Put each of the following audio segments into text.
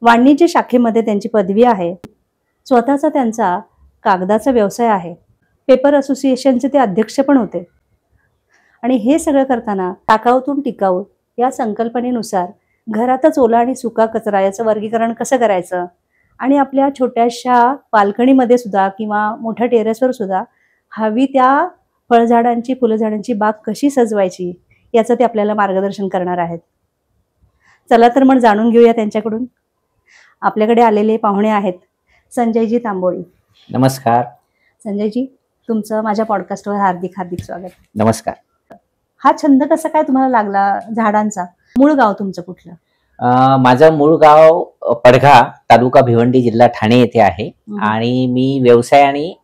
वाणिज्य शाखेमध्ये त्यांची पदवी आहे. स्वतःचा त्यांचा कागदाचा व्यवसाय आहे. पेपर असोसिएशनचे ते अध्यक्ष पण होते. आणि हे सगळं करताना टाकाऊतून टिकाऊ या संकल्पनेनुसार घरातच ओला आणि सुका कचरा याचं वर्गीकरण कसं करायचं आणि आपल्या छोट्याशा बाल्कनीमध्ये सुद्धा किंवा मोठ्या टेरेसवर सुद्धा हवी त्या फळझाडांची फुलझाडांची बाग कशी सजवायची याचं ते आपल्याला मार्गदर्शन करणार आहेत. चला तर मग जाणून घेऊया त्यांच्याकडून. आपल्याकडे आलेले पाहुणे आहेत संजयजी तांबोळी. नमस्कार. संजयजी, तुमचं माझ्या पॉडकास्टवर हार्दिक हार्दिक स्वागत. नमस्कार. हा छंद कसा काय तुम्हाला लागला झाडांचा? मूळ गाव तुमचं कुठलं? माझं मूळ गाव पडघा, तालुका भिवंडी, जिल्हा ठाणे येथे आहे. आणि मी व्यवसाय आणि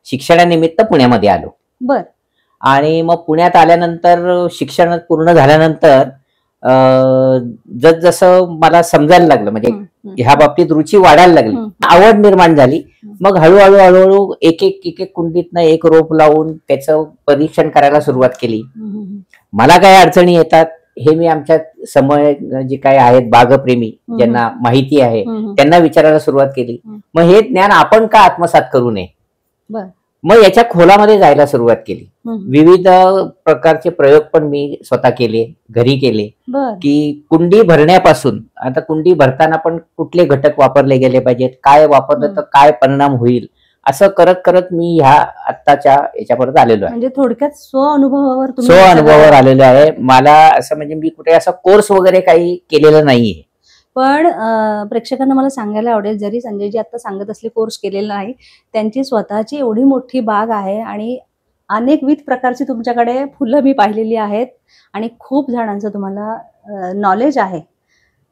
शिक्षणानिमित्त पुण्यामध्ये आलो. बर. आणि मग पुण्यात आल्यानंतर शिक्षण पूर्ण झाल्यानंतर जसं मला समजायला लागलं, म्हणजे ह्या बाबतीत रुची वाढायला लागली, आवड निर्माण झाली. मग हळूहळू एक एक कुंडीतनं एक रोप लावून त्याचं परीक्षण करायला सुरुवात केली. मला काय अडचणी येतात हे मी आमच्या समय जे काही आहेत बागप्रेमी ज्यांना माहिती आहे त्यांना विचारायला सुरुवात केली. मग हे ज्ञान आपण का आत्मसात करू नये, मग याच्या खोलामध्ये जायला सुरुवात केली. विविध प्रकारचे प्रयोग पण मी स्वतः केले, घरी केले. की कुंडी भरण्यापासून, आता कुंडी भरताना पण कुठले घटक वापरले गेले पाहिजेत, काय वापरलं तर काय परिणाम होईल, असं करत करत मी ह्या आत्ताच्या याच्यापर्यंत आलेलो आहे. म्हणजे थोडक्यात स्व अनुभवावर आलेलो आहे. मला असं म्हणजे मी कुठे असं कोर्स वगैरे काही केलेलं नाहीये. पण प्रेक्षकांना मला सांगायला आवडेल, जरी संजयजी आता सांगत असले कोर्स केलेला नाही, त्यांची स्वतःची एवढी मोठी बाग आहे आणि अनेकविध प्रकारची तुमच्याकडे फुलं मी पाहिलेली आहेत आणि खूप झाडांचं तुम्हाला नॉलेज आहे.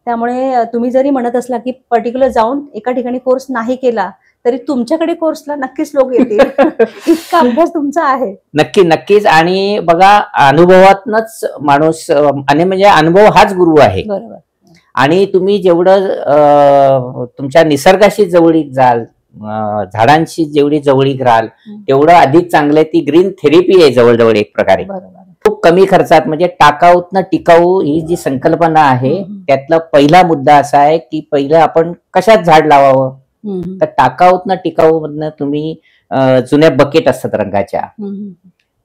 त्यामुळे तुम्ही जरी म्हणत असला की पर्टिक्युलर जाऊन एका ठिकाणी कोर्स नाही केला तरी तुमच्याकडे कोर्सला नक्कीच लोक येतील. इतका अभ्यास तुमचा आहे. नक्कीच. आणि बघा, अनुभवातनच माणूस, आणि म्हणजे अनुभव हाच गुरु आहे. बरोबर. आणि तुम्ही जेवढं तुमच्या निसर्गाशी जवळीक जाल, झाडांशी जेवढी जवळीक राहाल, तेवढं अधिक चांगलं. ती ग्रीन थेरपी आहे जवळजवळ एक प्रकारे. खूप कमी खर्चात, म्हणजे टाकाऊतनं टिकाऊ ही जी संकल्पना आहे त्यातला पहिला मुद्दा असा आहे की पहिलं आपण कशात झाड लावावं. तर टाकाऊतनं टिकाऊ मधनं तुम्ही जुन्या बकेट असतात रंगाच्या,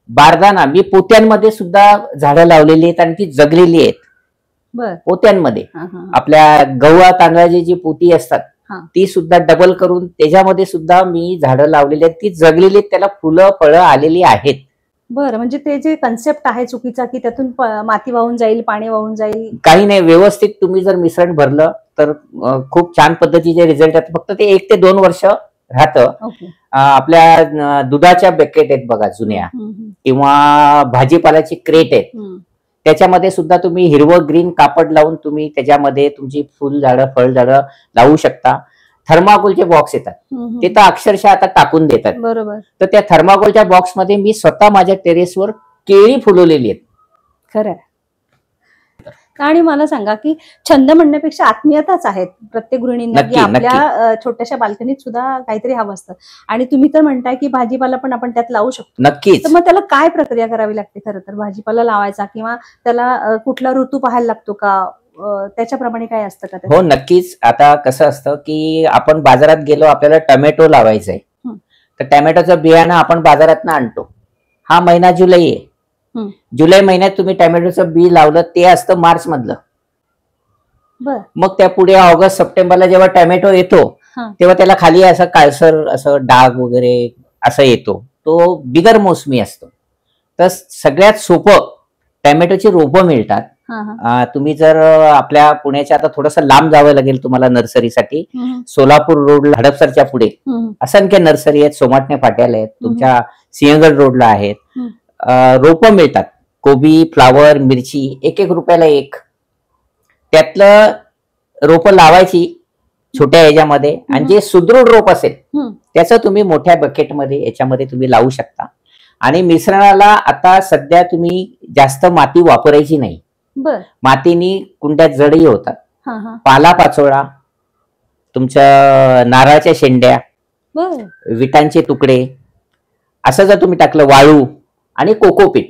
बारदाना, मी पोत्यांमध्ये सुद्धा झाडं लावलेली आहेत आणि ती जगलेली आहेत. पोत्यांमध्ये आपल्या गव्हा तांदळाची जी पोती असतात ती सुद्धा डबल करून त्याच्यामध्ये सुद्धा मी झाडं लावलेली आहेत. ती जगलेली आहेत, त्याला फुलं फळं आलेली आहेत. बरं. म्हणजे ते जे कन्सेप्ट आहे चुकीचा की त्यातून माती वाहून जाईल, पाणी वाहून जाईल, काही नाही. व्यवस्थित तुम्ही जर मिश्रण भरलं तर खूप छान पद्धतीचे रिझल्ट येतात. फक्त ते 1 ते 2 वर्ष राहतं. आपल्या दुधाच्या बकेट आहेत बघा जुन्या, किंवा भाजीपाल्याची क्रेट आहेत, त्याच्यामध्ये सुद्धा तुम्ही हिरवं ग्रीन कापड लावून तुम्ही त्याच्यामध्ये तुमची फुल झाडं फळ झाडं लावू शकता. थर्माकोलचे बॉक्स येतात, ते तर अक्षरशः आता टाकून देतात. बरोबर. तर त्या थर्माकोलच्या बॉक्स मध्ये मी स्वतः माझ्या टेरेसवर केळी फुलवलेली आहेत. खरं. आणि मला सांगा की छंद म्हणण्यापेक्षा आत्मीयताच आहेत प्रत्येक गृहिणींना, की आपल्या छोट्याशा बाल्कनीत सुद्धा काहीतरी हवं असतं. आणि तुम्ही तर म्हणताय की भाजीपाला पण आपण त्यात लावू शकतो. नक्कीच. तर मग त्याला काय प्रक्रिया करावी लागते खरं तर भाजीपाला लावायचा, किंवा त्याला कुठला ऋतू पाहायला लागतो का, त्याच्याप्रमाणे काय असतं का? हो, नक्कीच. आता कसं असतं की आपण बाजारात गेलो, आपल्याला टोमॅटो लावायचंय, तर टोमॅटोचं बियाणं आपण बाजारात आणतो. हा महिना जुलै आहे. जुलै महिन्यात तुम्ही टोमॅटोचं बी लावलं, ते असतं मार्च मधलं. मग त्या पुढे ऑगस्ट सप्टेंबरला जेव्हा टोमॅटो येतो तेव्हा त्याला खाली असं काळसर असं डाग वगैरे असं येतो, तो बिगर मोसमी असतो. तर सगळ्यात सोपं टोमॅटोची रोपं मिळतात. तुम्ही जर आपल्या पुण्याच्या, आता थोडंसं लांब जावं लागेल तुम्हाला नर्सरीसाठी, सोलापूर रोडला हडपसरच्या पुढे असंख्य नर्सरी आहेत, सोमाटणे फाट्याला आहेत, तुमच्या सिंहगड रोडला आहेत. रोपं मिळतात, कोबी, फ्लावर, मिरची, 1-1 रुपयाला एक. त्यातलं रोपं लावायची छोट्या ह्याच्यामध्ये, आणि जे सुदृढ रोप असेल त्याचं तुम्ही मोठ्या बकेटमध्ये याच्यामध्ये तुम्ही लावू शकता. आणि मिश्रणाला आता सध्या तुम्ही जास्त माती वापरायची नाही. मातीनी कुंड्या जडही होतात. पाला पाचोळा, तुमच्या नारळाच्या शेंड्या, विटांचे तुकडे, असं जर तुम्ही टाकलं, वाळू आणि कोकोपीट,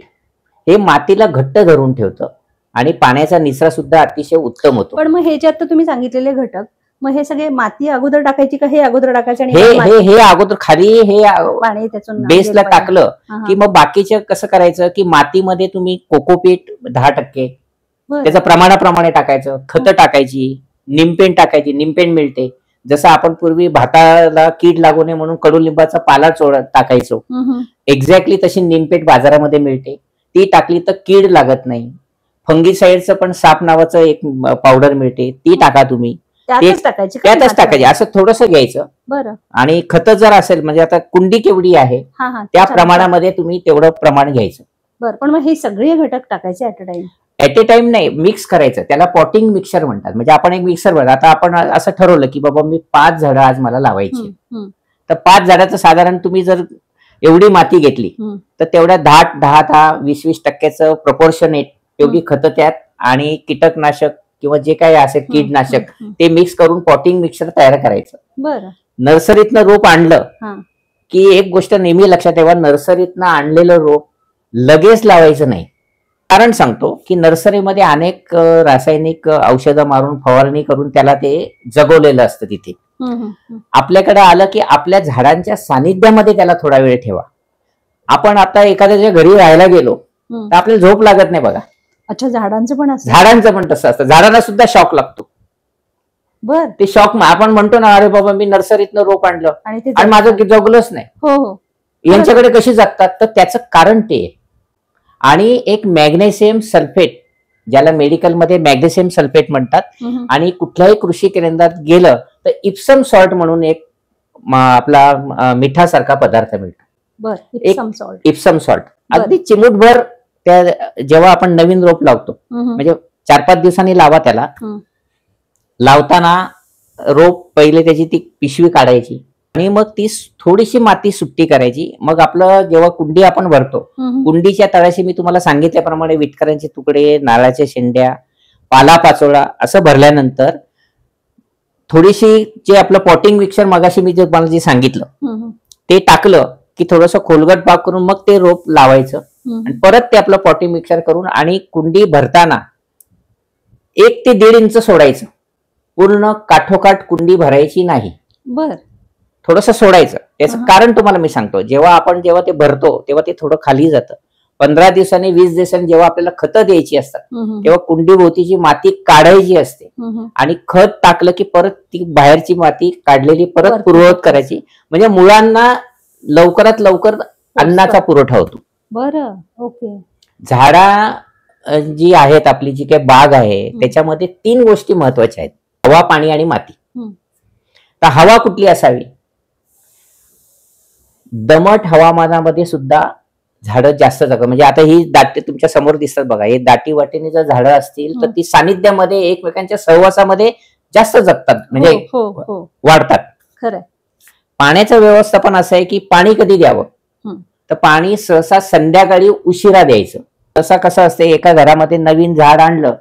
हे मातीला घट्ट धरून ठेवतं आणि पाण्याचा निचरा सुद्धा अतिशय उत्तम होतो. पण मग हे जे आता तुम्ही सांगितलेले घटक मग हे सगळे माती अगोदर टाकायची का हे अगोदर टाकायचं आणि हे अगोदर खाली हे पाणी त्यातून बेसला टाकलं की मग बाकीचं कसं करायचं की मातीमध्ये तुम्ही कोकोपीट 10% त्याचं प्रमाणाप्रमाणे टाकायचं, खतं टाकायची, निमपेंड टाकायची, निमपेंड मिळते. जसं आपण पूर्वी भाताला कीड लागू नये म्हणून कडुलिंबाचा पाला टाकायचो, एक्झॅक्टली तशी निमपेंड बाजारामध्ये मिळते. ती टाकली तर कीड लागत नाही. फंगीसाइडचं पण साप नावाचं एक पावडर मिळते, ती टाका तुम्ही. त्यातच टाकायची. असं थोडंसं घ्यायचं. बरं. आणि खतं जर असेल म्हणजे आता कुंडी केवढी आहे त्या प्रमाणामध्ये तुम्ही तेवढं प्रमाण घ्यायचं. बरं. पण मग हे सगळे घटक टाकायचे ऍट ए टाइम नाही, मिक्स करायचं. त्याला पॉटिंग मिक्सर म्हणतात. म्हणजे आपण एक मिक्सर बनवतो. आता आपण असं ठरवलं की बाबा मी 5 झाडं आज मला लावायची, तर 5 झाडाचं साधारण तुम्ही जर एवढी माती घेतली तर तेवढ्या 10-20% प्रपोर्शन एवढी खतं त्यात आणि कीटकनाशक किंवा जे काही असेल कीटनाशक ते मिक्स करून पॉटिंग मिक्सर तयार करायचं. बरं. नर्सरीतनं रोप आणलं की एक गोष्ट नेहमी लक्षात ठेवा, नर्सरीतनं आणलेलं रोप लगेच लावायचं नाही. कारण सांगतो की नर्सरीमध्ये अनेक रासायनिक औषधं मारून फवारणी करून त्याला ते जगवलेलं असतं तिथे. आपल्याकडे आलं की आपल्या झाडांच्या सानिध्यामध्ये त्याला थोडा वेळ ठेवा. आपण आता एखाद्याच्या घरी राहायला गेलो तर आपल्याला झोप लागत नाही बघा. अच्छा, झाडांचं पण असतं. झाडांचं पण तसं असतं. झाडांना सुद्धा शॉक लागतो. बर. ते शॉक आपण म्हणतो ना, अरे बाबा मी नर्सरीतनं रोप आणलं आणि माझं जगलंच नाही. हो. यांच्याकडे कशी जगतात, तर त्याचं कारण ते. आणि एक मॅग्नेशियम सल्फेट, ज्याला मेडिकलमध्ये मॅग्नेशियम सल्फेट म्हणतात, आणि कुठल्याही कृषी केंद्रात गेलं तर इप्सम सॉल्ट म्हणून एक आपला मिठासारखा पदार्थ मिळतो. इप्सम सॉल्ट अगदी चिमूटभर त्या जेव्हा आपण नवीन रोप लावतो म्हणजे 4-5 दिवसांनी लावा त्याला. लावताना रोप पहिले त्याची ती पिशवी काढायची आणि मग ती थोडीशी माती सुट्टी करायची. मग आपलं जेव्हा कुंडी आपण भरतो, कुंडीच्या तळाशी मी तुम्हाला सांगितल्याप्रमाणे विटकरांचे तुकडे, नारळाच्या शेंड्या, पालापाचोळा असं भरल्यानंतर थोडीशी जे आपलं पॉटिंग मिक्सर मगाशी मी तुम्हाला जे सांगितलं ते टाकलं की थोडंसं खोलगट भाग करून मग ते रोप लावायचं आणि परत ते आपलं पॉटिंग मिक्सर करून आणि कुंडी भरताना 1 ते 1.5 इंच सोडायचं. पूर्ण काठोकाठ कुंडी भरायची नाही. बर. थोडंसं सोडायचं. त्याचं कारण तुम्हाला मी सांगतो. जेव्हा ते भरतो तेव्हा ते थोडं खाली जातं. 15 दिवसांनी 20 दिवसांनी जेव्हा आपल्याला खतं द्यायची असतात तेव्हा कुंडी भोवतीची माती काढायची असते आणि खत टाकलं की परत ती बाहेरची माती काढलेली परत पूर्ववत करायची. म्हणजे मुळांना लवकरात लवकर अन्नाचा पुरवठा होतो. बरं. ओके. झाडा जी आहेत, आपली जी काही बाग आहे त्याच्यामध्ये 3 गोष्टी महत्वाच्या आहेत: हवा, पाणी आणि माती. तर हवा कुठली असावी? दमट हवामानामध्ये सुद्धा झाडं जास्त जगतात. म्हणजे आता ही दाटी तुमच्या समोर दिसतात बघा, हे दाटी वाटेने जर झाडं असतील तर ती सानिध्यामध्ये एकमेकांच्या सहवासामध्ये जास्त जगतात, म्हणजे वाढतात. खरं. पाण्याचं व्यवस्थापन असं आहे की पाणी कधी द्यावं, तर पाणी सहसा संध्याकाळी उशिरा द्यायचं. तसा कसं असतं, एका घरामध्ये नवीन झाड आणलं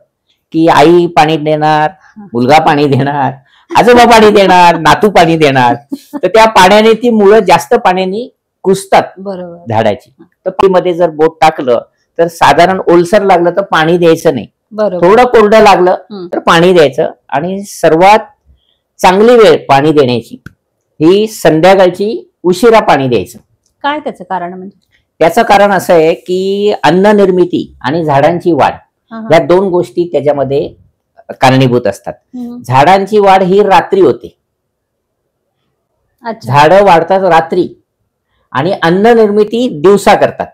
की आई पाणी देणार, मुलगा पाणी देणार, आजोबा पाणी देणार, नातू पाणी देणार. तर त्या पाण्याने ती मुळं जास्त पाण्याने कुसतात झाडाची. तर मध्ये जर बोट टाकलं तर साधारण ओलसर लागलं तर पाणी द्यायचं नाही, थोडं कोरडं लागलं तर पाणी द्यायचं. आणि सर्वात चांगली वेळ पाणी देण्याची ही संध्याकाळची उशिरा पाणी द्यायचं. काय त्याचं कारण? म्हणजे त्याचं कारण असं आहे की अन्न निर्मिती आणि झाडांची वाढ या 2 गोष्टी त्याच्यामध्ये कारणीभूत असतात. झाडांची वाढ ही रात्री होते. झाडं वाढतात रात्री आणि अन्न निर्मिती दिवसा करतात.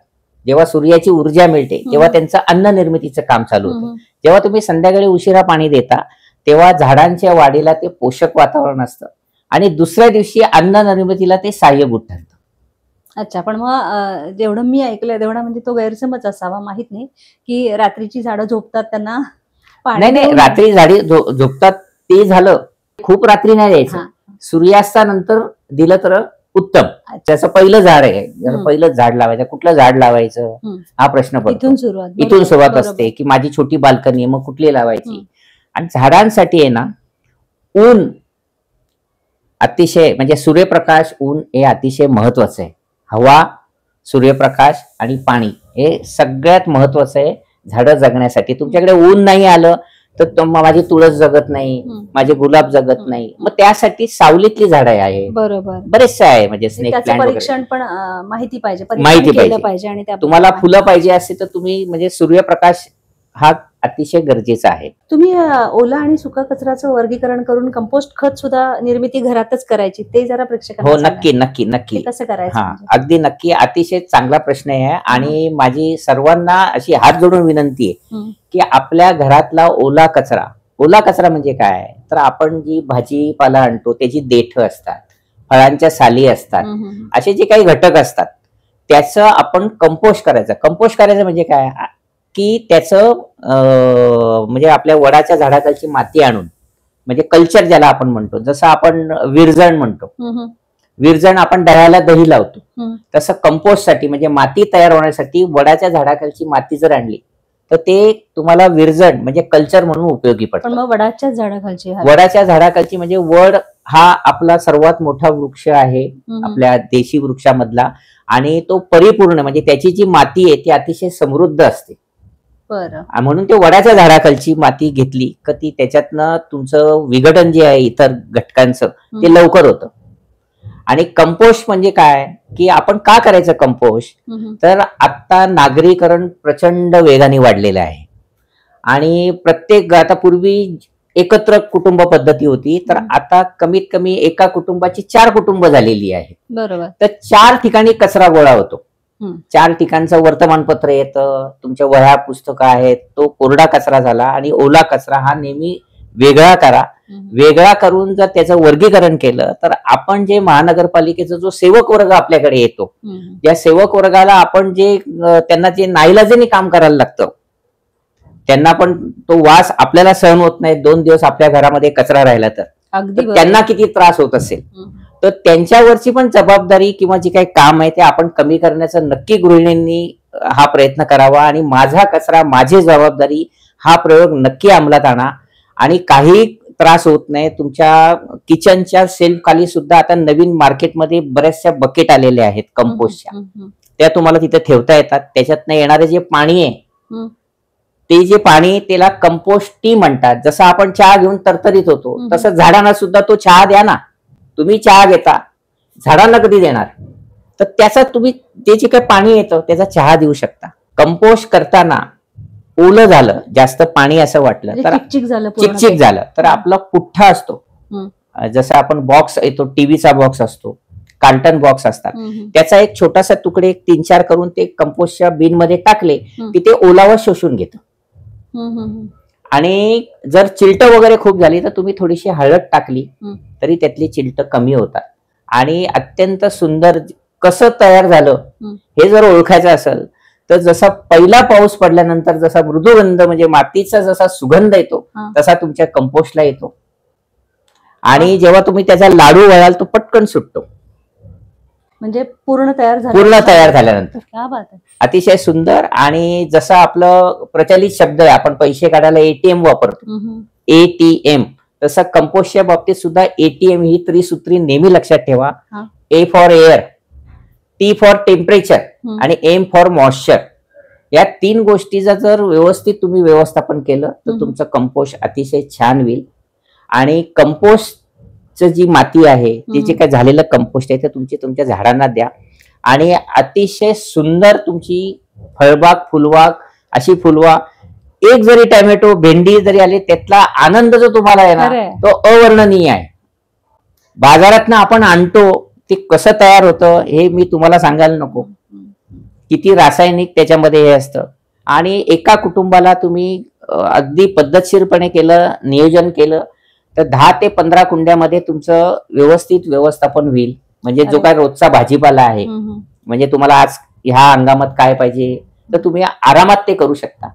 जेव्हा सूर्याची ऊर्जा मिळते तेव्हा त्यांचं अन्न निर्मितीचं काम चालू होतं. जेव्हा तुम्ही संध्याकाळी उशिरा पाणी देता तेव्हा झाडांच्या वाढीला ते पोषक वातावरण असतं आणि दुसऱ्या दिवशी अन्न निर्मितीला ते सहाय्यभूत ठरतं. अच्छा. पण मग जेवढं मी ऐकलंय तेवढा म्हणजे तो गैरसमज असावा, माहित नाही, की रात्रीची झाडं झोपतात त्यांना नाही, रात्री झाडी झोपतात ते झालं. खूप रात्री नाही द्यायचं, सूर्यास्तानंतर दिलं तर उत्तम. त्याचं पहिलं झाड आहे, पहिलं झाड लावायचं. कुठलं झाड लावायचं हा प्रश्न पडतो. इथून सुरुवात असते की माझी छोटी बाल्कनी आहे, मग कुठली लावायची. आणि झाडांसाठी आहे ना, ऊन अतिशय, म्हणजे सूर्यप्रकाश, ऊन हे अतिशय महत्वाचं आहे. हवा, सूर्यप्रकाश आणि पाणी हे सगळ्यात महत्वाचं आहे झाडं जगण्यासाठी. तुमच्याकडे ऊन नाही आलं तर माझी तुळस जगत नाही, माझे गुलाब जगत नाही. मग त्यासाठी सावलीतली झाडं आहे, बरोबर, बरेचसे आहे. म्हणजे स्नेक प्लांट परीक्षण पण माहिती पाहिजे, माहिती पाहिजे. आणि तुम्हाला फुलं पाहिजे असते तर तुम्ही म्हणजे सूर्यप्रकाश हा अतिशय गरजेचा आहे. तुम्ही ओला आणि सुका कचऱ्याचं वर्गीकरण करून कंपोस्ट खत सुद्धा निर्मिती घरातच करायची, ते जरा प्रेक्षकांना हो, नक्की नक्की नक्की कसं करायचं? अगदी नक्की. अतिशय चांगला प्रश्न आहे. आणि माझी सर्वांना अशी हात जोडून विनंती आहे की आपल्या घरातला ओला कचरा म्हणजे काय, तर आपण जी भाजीपाला आणतो त्याची देठ असतात, फळांच्या साली असतात, असे जे काही घटक असतात त्याचं आपण कंपोस्ट करायचं म्हणजे काय की त्याचं म्हणजे आपल्या वडाच्या झाडाखालची माती आणून, म्हणजे कल्चर ज्याला आपण म्हणतो, जसं आपण विरजण म्हणतो, विरजण आपण दह्याला दही लावतो, तसं कंपोस्ट साठी म्हणजे माती तयार होण्यासाठी वडाच्या झाडाखालची माती जर आणली तर ते तुम्हाला विरजण म्हणजे कल्चर म्हणून उपयोगी पडतं. मग वडाच्या झाडाखालची म्हणजे वड हा आपला सर्वात मोठा वृक्ष आहे आपल्या देशी वृक्षामधला, आणि तो परिपूर्ण म्हणजे त्याची जी माती आहे ती अतिशय समृद्ध असते. म्हणून ते वडाच्या झाडाखालची माती घेतली का ती त्याच्यातनं तुमचं विघटन जे आहे इतर घटकांचं ते लवकर होतं. आणि कंपोस्ट म्हणजे काय की आपण का करायचं कंपोस्ट, तर आता नागरीकरण प्रचंड वेगाने वाढलेलं आहे आणि आता पूर्वी एकत्र कुटुंब पद्धती होती, तर आता कमीत कमी एका कुटुंबाची 4 कुटुंब झालेली आहे. बरोबर. तर 4 ठिकाणी कचरा गोळा होतो. 4 ठिकाणचं वर्तमानपत्र येतं, तुमच्या वह्या पुस्तकं आहेत, तो कोरडा कचरा झाला. आणि ओला कचरा हा नेहमी वेगळा करा. वेगळा करून जर त्याचं वर्गीकरण केलं तर आपण जे महानगरपालिकेचा जो सेवक वर्ग आपल्याकडे येतो, या सेवक वर्गाला आपण जे त्यांना जे नाईलाजाने काम करायला लागतं, त्यांना पण तो वास आपल्याला सहन होत नाही. 2 दिवस आपल्या घरामध्ये कचरा राहिला तर त्यांना किती त्रास होत असेल. तर त्यांच्यावरची पण जबाबदारी किंवा जे काही काम आहे ते आपण कमी करण्याचं नक्की गृहिणींनी हा प्रयत्न करावा. आणि माझा कचरा माझी जबाबदारी हा प्रयोग नक्की अंमलात आणा. आणि काही त्रास होत नाही. तुमच्या किचनच्या सेल्फ खाली सुद्धा आता नवीन मार्केटमध्ये बऱ्याचशा बकेट आलेल्या आहेत कंपोस्टच्या, त्या तुम्हाला तिथे ठेवता येतात. त्याच्यातनं येणारे जे पाणी आहे ते जे पाणी त्याला कंपोस्ट टी म्हणतात. जसं आपण चहा घेऊन तरतरीत होतो तसं झाडांना सुद्धा तो चहा द्या ना. तुम्ही चहा घेता, झाडांना कधी देणार, तर त्याचा तुम्ही ते जे काही पाणी येतं त्याचा चहा देऊ शकता. कंपोस्ट करताना ओलं झालं, जास्त पाणी असं वाटलं तर चिकचिक झालं तर आपला पुठ्ठा असतो, जसं आपण बॉक्स येतो, टीव्हीचा बॉक्स असतो, कार्टन बॉक्स असतात, त्याचा एक छोटासा तुकडे 3-4 करून ते कंपोस्टच्या बिन मध्ये टाकले की ते ओलावा शोषून घेतं. आणि जर चिलटं वगैरे खूप झाली तर तुम्ही थोडीशी हळद टाकली तरी त्यातली चिलटं कमी होतात. आणि अत्यंत सुंदर कसं तयार झालं हे जर ओळखायचं असेल तर जसा पहिला पाऊस पडल्यानंतर जसा मृदुगंध म्हणजे मातीचा जसा सुगंध येतो तसा तुमच्या कंपोस्टला येतो. आणि जेव्हा तुम्ही त्याचा लाडू वळाल तो पटकन सुटतो, म्हणजे पूर्ण तयार झाल्यानंतर. क्या बात आहे. अतिशय सुंदर. आणि जसं आपलं प्रचलित शब्द आहे, आपण पैसे काढायला एटीएम वापरतो, एटीएम, तसं कंपोस्टच्या बाबतीत सुद्धा एटीएम ही त्रिसूत्री नेहमी लक्षात ठेवा. A for air, T for temperature आणि एम फॉर मॉइश्चर. या 3 गोष्टीचं जर व्यवस्थित तुम्ही व्यवस्थापन केलं तर तुमचं कंपोस्ट अतिशय छान होईल. आणि कंपोस्टचं जी माती आहे ती जे काय झालेलं कंपोस्ट आहे ते तुमच्या झाडांना द्या. आणि अतिशय सुंदर तुमची फळबाग फुलबाग अशी फुलवा. एक जरी टोमॅटो भेंडी जरी आली त्यातला आनंद जो तुम्हाला येणार तो अवर्णनीय आहे. बाजारातनं आपण आणतो ते कसं तयार होतं हे मी तुम्हाला सांगायला नको, किती रासायनिक त्याच्यामध्ये हे असतं. आणि एका कुटुंबाला तुम्ही अगदी पद्धतशीरपणे केलं, नियोजन केलं तर 10 ते 15 कुंड्यामध्ये तुमचं व्यवस्थित व्यवस्थापन होईल. म्हणजे जो काय रोजचा भाजीपाला आहे, म्हणजे तुम्हाला आज ह्या हंगामात काय पाहिजे तर तुम्ही आरामात ते करू शकता.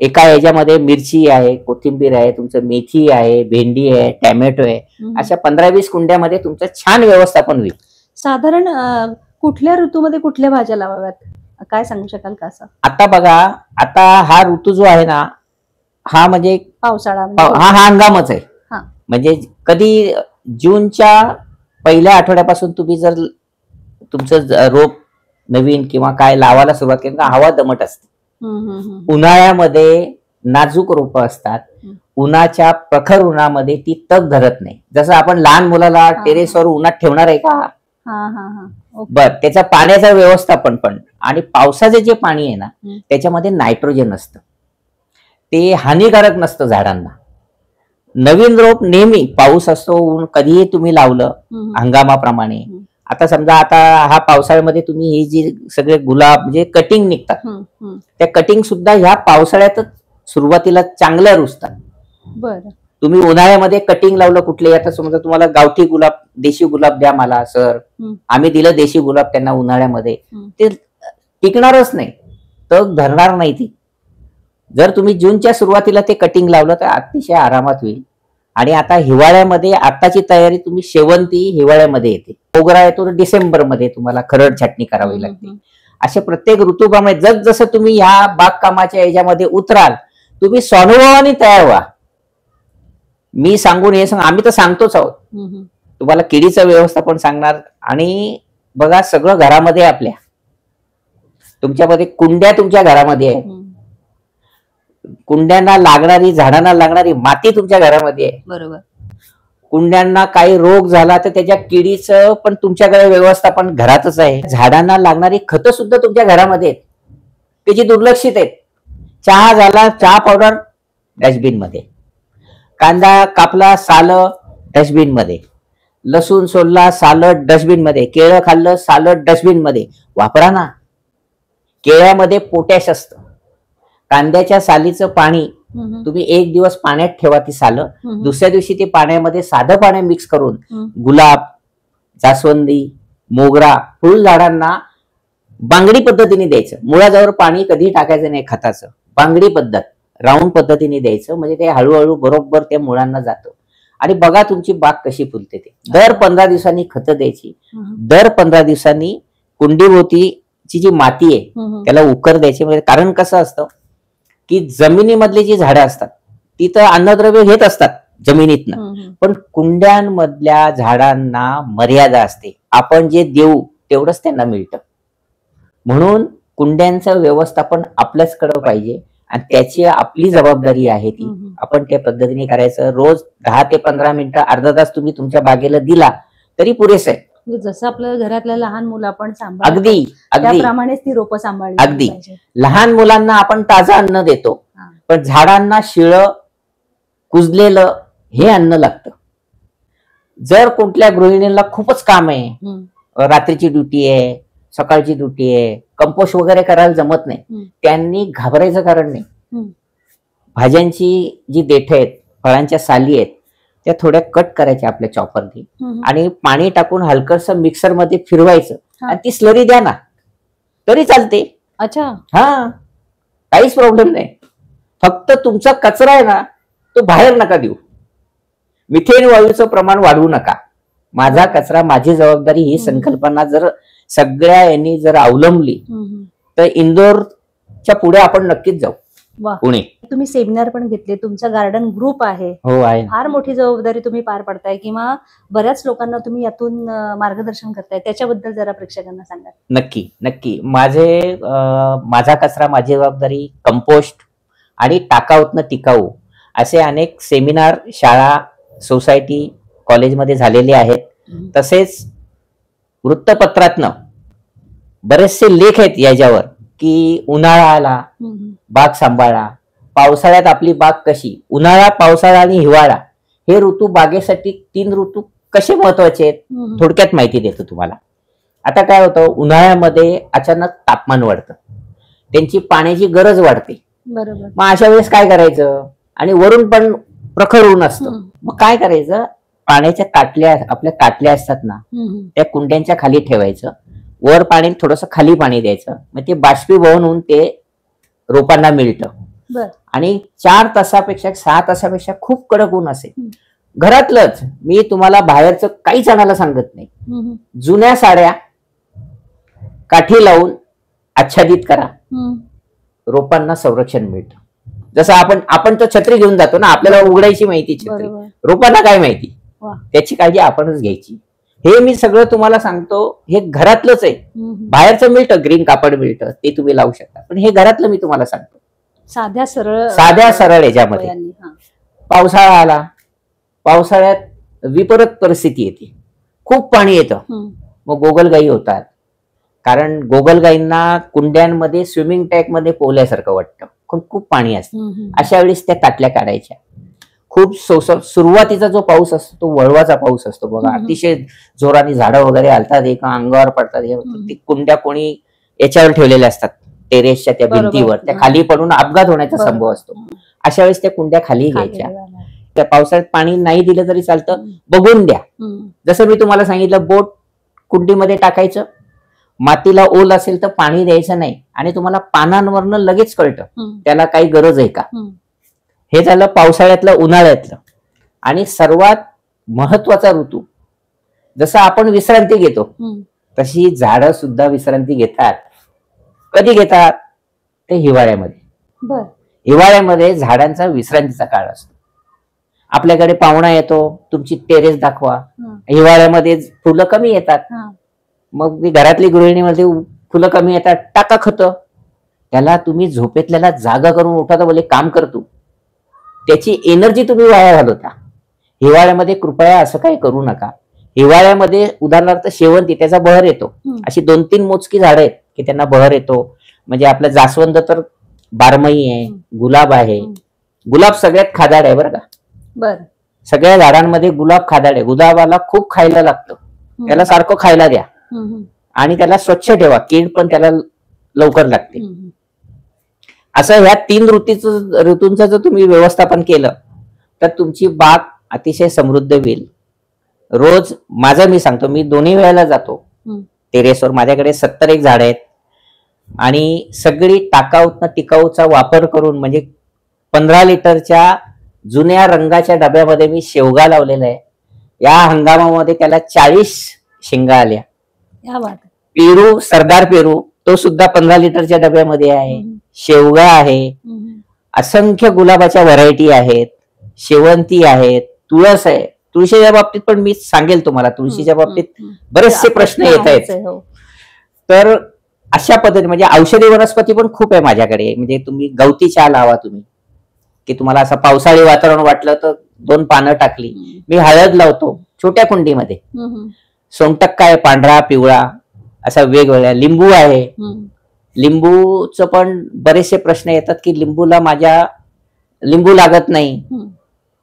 एका ह्याच्यामध्ये मिरची आहे, कोथिंबीर आहे, तुमचं मेथी आहे, भेंडी आहे, टॅमॅटो आहे, अशा 15-20 कुंड्यामध्ये तुमचं छान व्यवस्थापन होईल. साधारण कुठल्या ऋतूमध्ये कुठल्या भाज्या लावाव्यात काय सांगू शकाल का? असं आता बघा, आता हा ऋतू जो आहे ना हा म्हणजे पावसाळा, हा हंगामच आहे. म्हणजे कधी जूनच्या पहिल्या आठवड्यापासून तुम्ही जर तुमचं रोप नवीन किंवा काय लावायला सुरुवात केली तर हवा दमट असते. उन्हाळ्यामध्ये नाजूक रोपं असतात, उन्हाच्या प्रखर उन्हामध्ये ती तग धरत नाही. जसं आपण लहान मुलाला टेरेसवर उन्हात ठेवणार आहे का, बर त्याचा पाण्याचं व्यवस्थापन पण. आणि पावसाचे जे पाणी आहे ना त्याच्यामध्ये नायट्रोजन असतं, ते हानिकारक नसतं झाडांना. नवीन रोप नेहमी पाऊस असतो ऊन कधीही तुम्ही लावलं हंगामाप्रमाणे. आता समजा आता हा पावसाळ्यामध्ये तुम्ही हे जे सगळे गुलाब म्हणजे कटिंग निघतात, त्या कटिंग सुद्धा ह्या पावसाळ्यातच सुरुवातीला चांगल्या रुजतात. बरं, तुम्ही उन्हाळ्यामध्ये कटिंग लावलं कुठले, आता समजा तुम्हाला गावठी गुलाब देशी गुलाब द्या मला सर, आम्ही दिलं देशी गुलाब त्यांना उन्हाळ्यामध्ये, ते टिकणारच नाही, तग धरणार नाही ती. जर तुम्ही जूनच्या सुरुवातीला ते कटिंग लावलं तर अतिशय आरामात होईल. आणि आता हिवाळ्यामध्ये आताची तयारी, तुम्ही शेवंती हिवाळ्यामध्ये येते, मोगरा येतो डिसेंबर मध्ये, तुम्हाला खरड छाटणी करावी लागते. असे प्रत्येक ऋतूप्रमाणे जसजसं तुम्ही ह्या बागकामाच्या याच्यामध्ये उतराल, तुम्ही स्वानुभवाने तयार व्हा. मी सांगून हे आम्ही तर सांगतोच आहोत तुम्हाला, किडीचं व्यवस्थापन सांगणार. आणि बघा सगळं घरामध्ये आपल्या, तुमच्यामध्ये कुंड्या तुमच्या घरामध्ये आहे, कुंड्यांना लागणारी झाडांना लागणारी माती तुमच्या घरामध्ये आहे. बरोबर. कुंड्यांना काही रोग झाला तर त्याच्या किडीचं पण तुमच्याकडे व्यवस्थापन घरातच आहे. झाडांना लागणारी खतं सुद्धा तुमच्या घरामध्ये आहेत, त्याची दुर्लक्षित आहेत. चहा झाला, चहा पावडर डस्टबिन मध्ये, कांदा कापला साल डस्टबिन मध्ये, लसूण सोलला साल डस्टबिन मध्ये, केळं खाल्लं साल डस्टबिन मध्ये. वापरा ना. केळ्यामध्ये पोटॅश असतं. कांद्याच्या सालीचं पाणी तुम्ही एक दिवस पाण्यात ठेवा ती सालं, दुसऱ्या दिवशी ते पाण्यामध्ये साधं पाणी मिक्स करून गुलाब, जास्वंदी, मोगरा, फुल झाडांना बांगडी पद्धतीने द्यायचं. मुळाजवळ पाणी कधी टाकायचं नाही खताचं, बांगडी पद्धत राऊंड पद्धतीने द्यायचं, म्हणजे ते हळूहळू बरोबर त्या मुळांना जातं. आणि बघा तुमची बाग कशी फुलते ते. दर 15 दिवसांनी खतं द्यायची, दर 15 दिवसांनी कुंडीभोवतीची जी माती आहे त्याला उकर द्यायची. म्हणजे कारण कसं असतं की जमिनीमधली जी झाडं असतात ती तर अन्नद्रव्य घेत असतात जमिनीतनं, पण कुंड्यांमधल्या झाडांना मर्यादा असते. आपण जे देऊ तेवढंच त्यांना मिळतं. म्हणून कुंड्यांचं व्यवस्थापन आपल्याचकडे पाहिजे आणि त्याची आपली जबाबदारी आहे ती. आपण त्या पद्धतीने करायचं. रोज 10 ते 15 मिनिटं, अर्धा तास तुम्ही तुमच्या बागेला दिला तरी पुरेसं आहे. जसं आपल्या घरातल्या लहान मुलं आपण अगदी त्याप्रमाणेच ती रोपं सांभाळली अगदी. लहान मुलांना आपण ताजं अन्न देतो, पण झाडांना शिळं कुजलेलं हे अन्न लागतं. जर कुठल्या गृहिणीला खूपच काम आहे, रात्रीची ड्युटी आहे, सकाळची ड्युटी आहे, कंपोस्ट वगैरे करायला जमत नाही, त्यांनी घाबरायचं कारण नाही. भाज्यांची जी देठ आहेत, फळांच्या साली आहेत, त्या थोड्या कट करायच्या आपल्या चॉपरनी आणि पाणी टाकून हलकस मिक्सर मध्ये फिरवायचं आणि ती स्लरी द्या ना तरी चालते. अच्छा. हा, काहीच प्रॉब्लेम नाही. फक्त तुमचा कचरा आहे ना तो बाहेर नका देऊ. मिथेन वायूचं प्रमाण वाढवू नका. माझा कचरा माझी जबाबदारी ही संकल्पना जर सगळ्या यांनी जर अवलंबली तर इंदोरच्या पुढे आपण नक्कीच जाऊ. पुणे. तुम्ही सेमिनार पण घेतले, तुमचा गार्डन ग्रुप आहे. हो आहे. फार मोठी जबाबदारी तुम्ही पार पडताय किंवा बऱ्याच लोकांना तुम्ही यातून मार्गदर्शन करताय, त्याच्याबद्दल जरा प्रेक्षकांना सांगा. नक्की नक्की. माझा कचरा माझी जबाबदारी, कंपोस्ट आणि टाकाऊतनं टिकाऊ असे अनेक सेमिनार शाळा, सोसायटी, कॉलेजमध्ये झालेले आहेत. तसेच वृत्तपत्रातनं बरेचसे लेख आहेत याच्यावर की उन्हाळा आला, बाग सांभाळा, पावसाळ्यात आपली बाग कशी, उन्हाळा, पावसाळा आणि हिवाळा हे ऋतू बागेसाठी 3 ऋतू कसे महत्वाचे आहेत थोडक्यात माहिती देतो तुम्हाला. आता काय होतं, उन्हाळ्यामध्ये अचानक तापमान वाढतं, त्यांची पाण्याची गरज वाढते. बरोबर. मग अशा वेळेस काय करायचं, आणि वरून पण प्रखर ऊन असतं, मग काय करायचं, पाण्याच्या ताटल्या, आपल्या ताटल्या असतात ना त्या कुंड्यांच्या खाली ठेवायचं, वर पाणी थोडस खाली पाणी द्यायचं, मग ते बाष्पीभवन होऊन ते रोपांना मिळतं. आणि 4 तासापेक्षा 6 तासापेक्षा खूप कडक ऊन असेल, घरातलंच, मी तुम्हाला बाहेरचं काहीच आणायला सांगत नाही, जुन्या साड्या काठी लावून आच्छादित करा, रोपांना संरक्षण मिळतं. जसं आपण तर छत्री घेऊन जातो ना, आपल्याला उघडायची माहिती छत्री, रोपांना काय माहिती, त्याची काळजी आपणच घ्यायची. हे मी सगळं तुम्हाला सांगतो, हे घरातलंच आहे. बाहेरचं मिळतं, ग्रीन कापड मिळतं, ते तुम्ही लावू शकता, पण हे घरातलं मी तुम्हाला सांगतो, साध्या सरळ याच्यामध्ये. पावसाळा आला, पावसाळ्यात विपरीत परिस्थिती येते, खूप पाणी येतं, मग गोगलगाई होतात. कारण गोगलगाईंना कुंड्यांमध्ये स्विमिंग टँक मध्ये पोहल्यासारखं वाटतं, खूप पाणी असतं. अशा वेळेस त्या ताटल्या काढायच्या. खूप सुरुवातीचा जो पाऊस असतो तो वळवाचा पाऊस असतो बघा, अतिशय जोराने झाडं वगैरे हलतात, एका अंगावर पडतात. कुंड्या कोणी याच्यावर ठेवलेल्या असतात, टेरेसच्या त्या भिंतीवर, त्या खाली पडून अपघात होण्याचा संभव असतो. अशा वेळेस त्या कुंड्या खाली घ्यायच्या. त्या पावसाळ्यात पाणी नाही दिलं तरी चालतं, बघून द्या. जसं मी तुम्हाला सांगितलं, बोट कुंडीमध्ये टाकायचं, मातीला ओल असेल तर पाणी द्यायचं नाही, आणि तुम्हाला पानांवरनं लगेच कळतं त्याला काही गरज आहे का. हे झालं पावसाळ्यातलं, उन्हाळ्यातलं. आणि सर्वात महत्वाचा ऋतू, जसं आपण विश्रांती घेतो तशी झाडं सुद्धा विश्रांती घेतात. कधी घेतात? ते हिवाळ्यामध्ये. हिवाळ्यामध्ये झाडांचा विश्रांतीचा काळ असतो. आपल्याकडे पाहुणा येतो, तुमची टेरेस दाखवा. हिवाळ्यामध्ये फुलं कमी येतात, मग मी घरातली गृहिणीमध्ये फुलं कमी येतात, टाका खत. त्याला तुम्ही झोपेतल्याला जागा करून उठा, बोले काम करतो, त्याची एनर्जी तुम्ही वाया घालवता. हिवाळ्यामध्ये कृपया असं काही करू नका. हिवाळ्यामध्ये उदाहरणार्थ शेवंती, त्याचा बहर येतो. अशी 2-3 मोजकी झाडं आहेत की त्यांना बहर येतो. म्हणजे आपलं जास्वंद तर बारमाही आहे, गुलाब आहे. गुलाब सगळ्यात खादाड आहे बरं का. सगळ्या झाडांमध्ये गुलाब खादाड आहे. गुलाबाला खूप खायला लागतं, त्याला सारखं खायला द्या, आणि त्याला स्वच्छ ठेवा, कीड पण त्याला लवकर लागते. असं ह्या 3 ऋतूंचं जर तुम्ही व्यवस्थापन केलं तर तुमची बाग अतिशय समृद्ध होईल. रोज माझं मी सांगतो, मी 2 वेळेला जातो टेरेसवर. माझ्याकडे 70 झाड आहेत, आणि सगळी टिकाऊचा वापर करून, म्हणजे 15 लिटरच्या जुन्या रंगाच्या डब्यामध्ये मी शेवगा लावलेला आहे. या हंगामामध्ये त्याला 40 शेंगा आल्या. पेरू, सरदार पेरू, तो सुद्धा 15 लिटरच्या डब्यामध्ये आहे. शेवगा आहे, असंख्य गुलाबाच्या व्हरायटी आहेत, शेवंती आहेत, तुळस आहे. तुळशीच्या बाबतीत पण मी सांगेल तुम्हाला, तुळशीच्या बाबतीत बरेचसे प्रश्न येत आहेत. तर अशा पद्धतीने म्हणजे औषधी वनस्पती पण खूप आहे माझ्याकडे. म्हणजे तुम्ही गवती चहा लावा तुम्ही, की तुम्हाला असं पावसाळी वातावरण वाटलं तर 2 पानं टाकली. मी हळद लावतो छोट्या कुंडीमध्ये. सोनटक्का आहे, पांढरा पिवळा असा वेगवेगळ्या. लिंबू आहे, लिंबूचं पण बरेचसे प्रश्न येतात की लिंबू लागत नाही.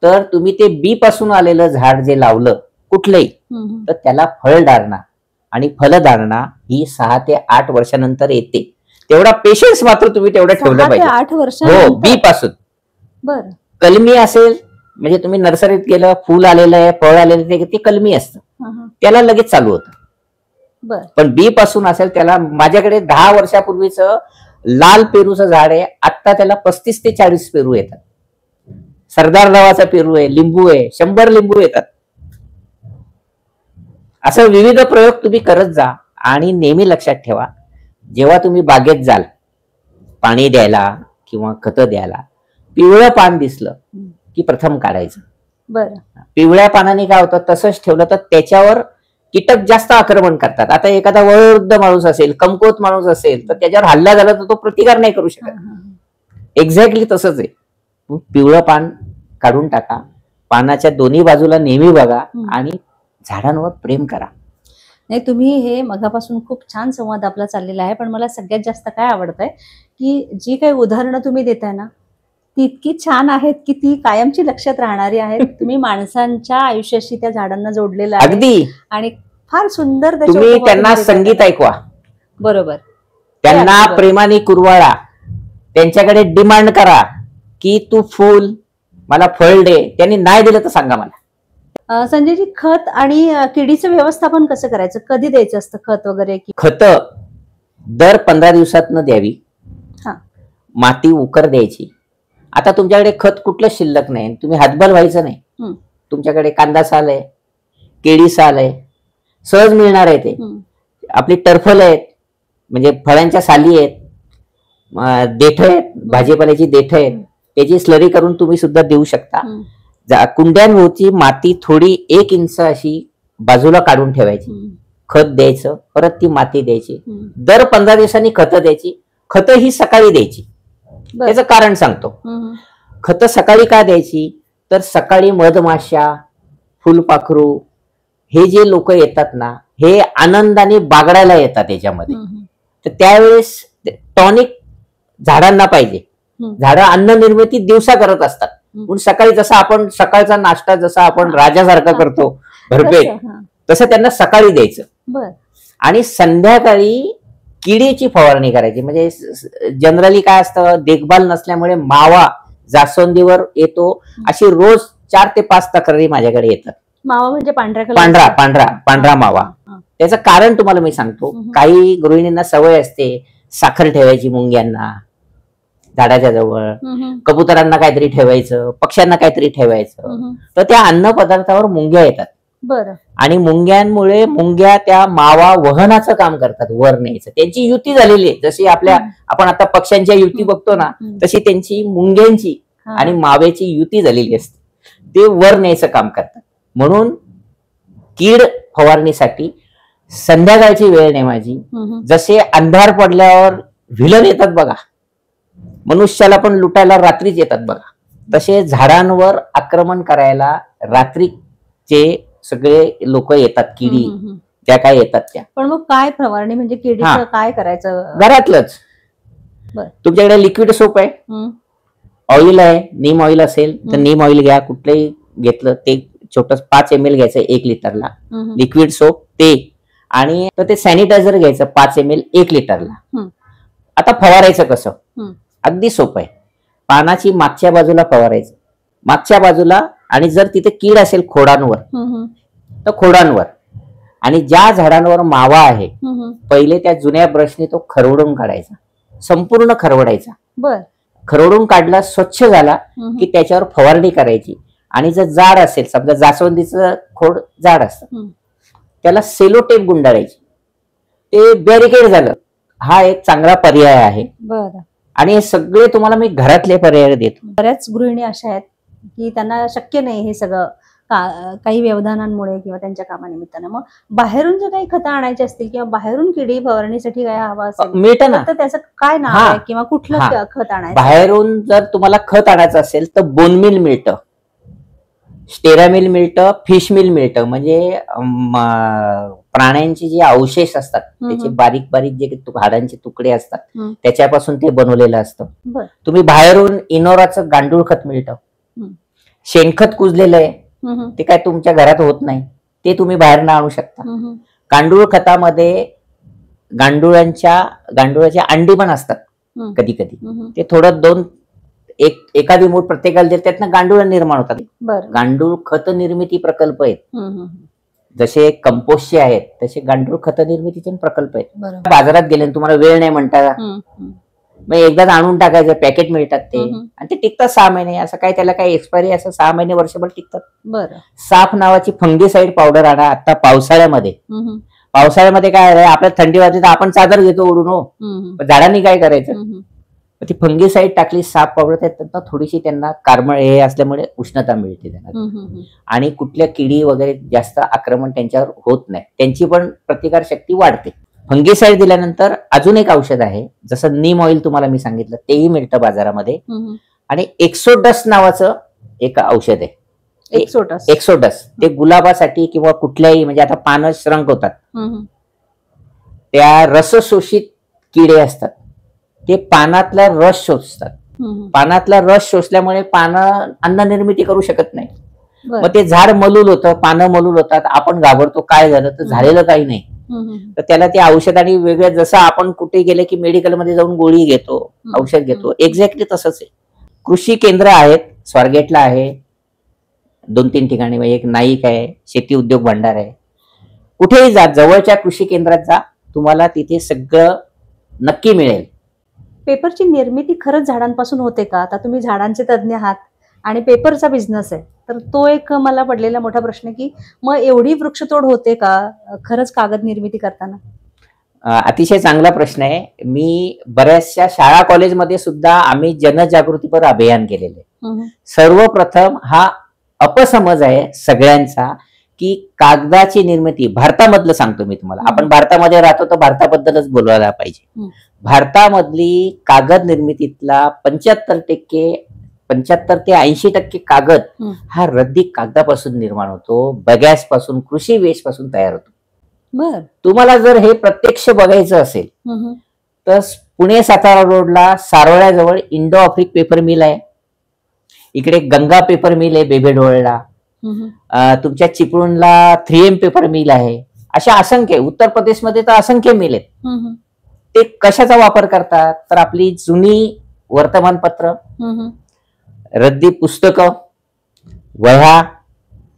तर तुम्ही ते बी पासून आलेलं झाड जे लावलं कुठलंही, तर त्याला फळधारणा आणि फलधारणा ही 6 ते 8 वर्षानंतर येते. तेवढा पेशन्स मात्र तुम्ही तेवढं ठेवलं पाहिजे. 8 वर्ष हो, बी पासून. बरं. कलमी असेल म्हणजे तुम्ही नर्सरीत गेलं, फुल आलेलं आहे, फळ आलेलं आहे, ते कलमी असतं, त्याला लगेच चालू होतं. पण बी पासून असेल त्याला, माझ्याकडे 10 वर्षापूर्वीच लाल पेरूचं झाड आहे, आता त्याला 35 ते 40 पेरू येतात. सरदार नावाचा पेरू आहे, लिंबू आहे, 100 लिंबू येतात. असं विविध प्रयोग तुम्ही करत जा. आणि नेहमी लक्षात ठेवा, जेव्हा तुम्ही बागेत जाल पाणी द्यायला किंवा खतं द्यायला, पिवळं पान दिसलं की प्रथम काढायचं. पिवळ्या पानाने काय होतं, तसंच ठेवलं तर त्याच्यावर कीटक जास्त आक्रमण करतात. आता एखादा वयोवृद्ध माणूस असेल, कमकुवत माणूस असेल, तर त्याच्यावर हल्ला झाला तर तो प्रतिकार नाही करू शकत. एक्झॅक्टली तसंच आहे. पिवळं पान काढून टाका, पानाच्या दोन्ही बाजूला नेहमी बघा, आणि झाडांवर प्रेम करा. नाही, तुम्ही हे मगापासून खूप छान संवाद आपला चाललेला आहे. पण मला सगळ्यात जास्त काय आवडतंय की जी काही उदाहरणं तुम्ही देताय ना, ती इतकी छान आहेत की ती कायमची लक्षात राहणारी आहेत. तुम्ही माणसांच्या आयुष्याशी त्या झाडांना जोडलेलं आहे अगदी, आणि फार सुंदर तुम्ही त्यांना संगीत ऐकवा. बरोबर. त्यांना प्रेमाने कुरवाळा, त्यांच्याकडे डिमांड करा की तू फुल मला फळ दे. त्यांनी नाही दिलं तर सांगा मला. संजयजी, खत आणि किडीचं व्यवस्थापन कसं करायचं? कधी द्यायचं असतं खत वगैरे? खत दर 15 दिवसातनं द्यावी. माती उकर द्यायची. आता तुमच्याकडे खत कुठलं शिल्लक नाही, तुम्ही हातबल व्हायचं नाही. तुमच्याकडे कांदा साल आहे, केळी साल आहे, सहज मिळणार आहे. ते आपली टरफल आहेत, म्हणजे फळांच्या साली आहेत, देठ आहेत, भाजीपाल्याची देठ आहेत, त्याची स्लरी करून तुम्ही सुद्धा देऊ शकता. कुंड्यांवरची माती थोडी 1 इंच अशी बाजूला काढून ठेवायची, खत द्यायचं, परत ती माती द्यायची. दर 15 दिवसांनी खतं द्यायची. खतं ही सकाळी द्यायची. त्याचं कारण सांगतो. खतं सकाळी का द्यायची? तर सकाळी मधमाशा, फुलपाखरू हे जे लोक येतात ना, हे आनंदाने बागडायला येतात याच्यामध्ये. तर त्यावेळेस टॉनिक झाडांना पाहिजे. झाडं अन्न निर्मिती दिवसा करत असतात, पण सकाळी जसा आपण सकाळचा नाश्ता जसा आपण राजासारखा करतो भरपेट, तसं त्यांना सकाळी द्यायचं. आणि संध्याकाळी किडीची फवारणी करायची. म्हणजे जनरली काय असतं, देखभाल नसल्यामुळे मावा जास्वंदीवर येतो, अशी रोज 4 ते 5 तक्रारी माझ्याकडे येतात. मावा म्हणजे पांढरा मावा. त्याचं कारण तुम्हाला मी सांगतो. काही गृहिणींना सवय असते साखर ठेवायची मुंग्यांना झाडाच्या जवळ, कबुतरांना काहीतरी ठेवायचं, पक्ष्यांना काहीतरी ठेवायचं, तर त्या अन्न पदार्थावर मुंग्या येतात. आणि मुंग्यांमुळे मुंग्या त्या मावा वहनाचं काम करतात, वर न्यायचं. त्यांची युती झालेली आहे. जशी आपण आता पक्ष्यांच्या युती बघतो ना, तशी त्यांची मुंग्यांची आणि मावेची युती झालेली असते. ते वर न्यायचं काम करतात. म्हणून कीड फवारणीसाठी संध्याकाळची वेळ नेमायची. जसे अंधार पडल्यावर व्हिलन येतात बघा, मनुष्याला पण लुटायला रात्रीच येतात बघा, तसे झाडांवर आक्रमण करायला रात्रीचे सगळे लोक येतात. किडी त्या काय येतात त्या. पण मग काय फवारणी म्हणजे किडीचं काय करायचं? घरातलंच. तुमच्याकडे लिक्विड सोप आहे, ऑइल आहे, नीम ऑइल असेल तर नीम ऑइल घ्या. कुठलंही घेतलं ते छोटं 5 ml घ्यायचं 1 लिटरला लिक्विड सोप ते. आणि ते सॅनिटायझर घ्यायचं 5 ml 1 लिटरला. आता फवारायचं कसं? अगदी सोपं आहे. पानाची मागच्या बाजूला फवारायचं, मागच्या बाजूला. आणि जर तिथे कीड असेल खोडांवर तर खोडांवर. आणि ज्या झाडांवर मावा आहे पहिले त्या जुन्या ब्रशने तो खरवडून काढायचा, संपूर्ण खरवडायचा. खरवडून काढला, स्वच्छ झाला की त्याच्यावर फवारणी करायची. आणि जर जाड असेल, समजा जास्वंदीचं खोड जाड असतं, त्याला सेलो टेप गुंडाळायची. ते बॅरिकेड झालं. हा एक चांगला पर्याय आहे. आणि हे सगळे तुम्हाला मी घरातले पर्याय देतो. बऱ्याच गृहिणी अशा आहेत की त्यांना शक्य नाही हे सगळं काही व्यवधानांमुळे किंवा त्यांच्या कामानिमित्तानं. मग बाहेरून जर काही खतं आणायची असतील किंवा बाहेरून किडी फवारणीसाठी काय हवं असेल मिळतं ना, तर त्याचं काय नाव आहे किंवा कुठलं खत आणायचं? बाहेरून जर तुम्हाला खत आणायचं असेल तर बोनमिल मिळतं, स्टेरामिल मिळतं, फिश मिल मिळतं. म्हणजे प्राण्यांचे जे अवशेष असतात त्याचे बारीक बारीक जे हाडांचे तुकडे असतात त्याच्यापासून ते बनवलेलं असतं. तुम्ही बाहेरून इनोराचं गांडूळ खत मिळतं, शेणखत कुजलेलं आहे, ते काय तुमच्या घरात होत नाही, ते तुम्ही बाहेरनं आणू शकता. गांडूळ खतामध्ये गांडुळाची अंडी पण असतात कधी कधी. ते थोडं एखादी मूठ प्रत्येकाला देत, त्यातनं गांडूळ निर्माण होतात. गांडूळ खत निर्मिती प्रकल्प आहेत. जसे कंपोस्टचे आहेत तसे गांडूळ खत निर्मितीचे प्रकल्प आहेत. बाजारात गेले तुम्हाला वेळ नाही म्हणता, मग एकदाच आणून टाकायचं, पॅकेट मिळतात ते, आणि ते टिकतात 6 महिने. असं काय त्याला काही एक्सपायरी, असं 6 महिने वर्षभर टिकतात. साफ नावाची फंगीसाईड पावडर आणा. आता पावसाळ्यामध्ये काय आहे, आपल्याला थंडी वाजली तर आपण चादर घेतो ओढून, हो, झाडांनी काय करायचं, ती फंगीसाईड टाकली, साफ पावडर, त्यात थोडीशी त्यांना कार्बन हे असल्यामुळे उष्णता मिळते त्यांना. आणि कुठल्या किडी वगैरे जास्त आक्रमण त्यांच्यावर होत नाही, त्यांची पण प्रतिकार शक्ती वाढते. फंगीसाईड दिल्यानंतर अजून एक औषध आहे, जसं नीम ऑइल तुम्हाला मी सांगितलं, तेही मिळतं बाजारामध्ये. आणि एक्सोडस नावाचं एक औषध आहे. एक्सोडस ते गुलाबासाठी किंवा कुठल्याही, म्हणजे आता पानं श्रंक होतात, त्या रसशोषित किडे असतात, ते पानातला रस शोषतात. पानातला रस शोषल्यामुळे पानं अन्न निर्मिती करू शकत नाही. मग ते झाड मलूल होतं, पानं मलूल होतात, आपण घाबरतो काय झालं, तर झालेलं काही नाही. तर त्याला ते औषध आणि वेगळं, जसं आपण कुठे गेले की मेडिकलमध्ये जाऊन गोळी घेतो, औषध घेतो, एक्झॅक्टली तसंच आहे. कृषी केंद्र आहेत, स्वारगेटला आहे 2-3 ठिकाणी, एक नाईक आहे, शेती उद्योग भांडार आहे. कुठेही जा, जवळच्या कृषी केंद्रात जा, तुम्हाला तिथे सगळं नक्की मिळेल. पेपरची निर्मिती खरंच झाडांपासून होते का? आता तुम्ही झाडांचे तज्ज्ञ आहात आणि पेपरचा बिझनेस आहे, तर तो एक मला पडलेला मोठा प्रश्न की मग एवढी वृक्षतोड होते का खरंच कागद निर्मिती करताना? अतिशय चांगला प्रश्न आहे. मी बऱ्याचशा शाळा कॉलेजमध्ये सुद्धा आम्ही जनजागृतीपर अभियान केलेले. सर्वप्रथम हा अपसमज आहे सगळ्यांचा की कागदाची निर्मिती, भारतामधलं सांगतो मी तुम्हाला, आपण भारतामध्ये राहतो तर भारताबद्दलच बोलायला पाहिजे. भारतामधली कागद निर्मितीतला 75% 75 ते 80% कागद हा रद्दी कागदापासून निर्माण होतो, बगॅस पासून, कृषी वेस्ट पासून तयार होतो. बर. तुम्हाला जर हे प्रत्यक्ष बघायचं असेल तर पुणे सातारा रोडला सारोळ्याजवळ इंडो आफ्रिक पेपर मिल आहे. इकडे गंगा पेपर मिल आहे बेबेडोळला. तुमच्या चिपळूणला 3M पेपर मिल आहे. अशा असंख्य, उत्तर प्रदेशमध्ये तर असंख्य मिल आहेत. ते कशाचा वापर करतात तर आपली जुनी वर्तमानपत्र, रद्दी पुस्तकं, वह्या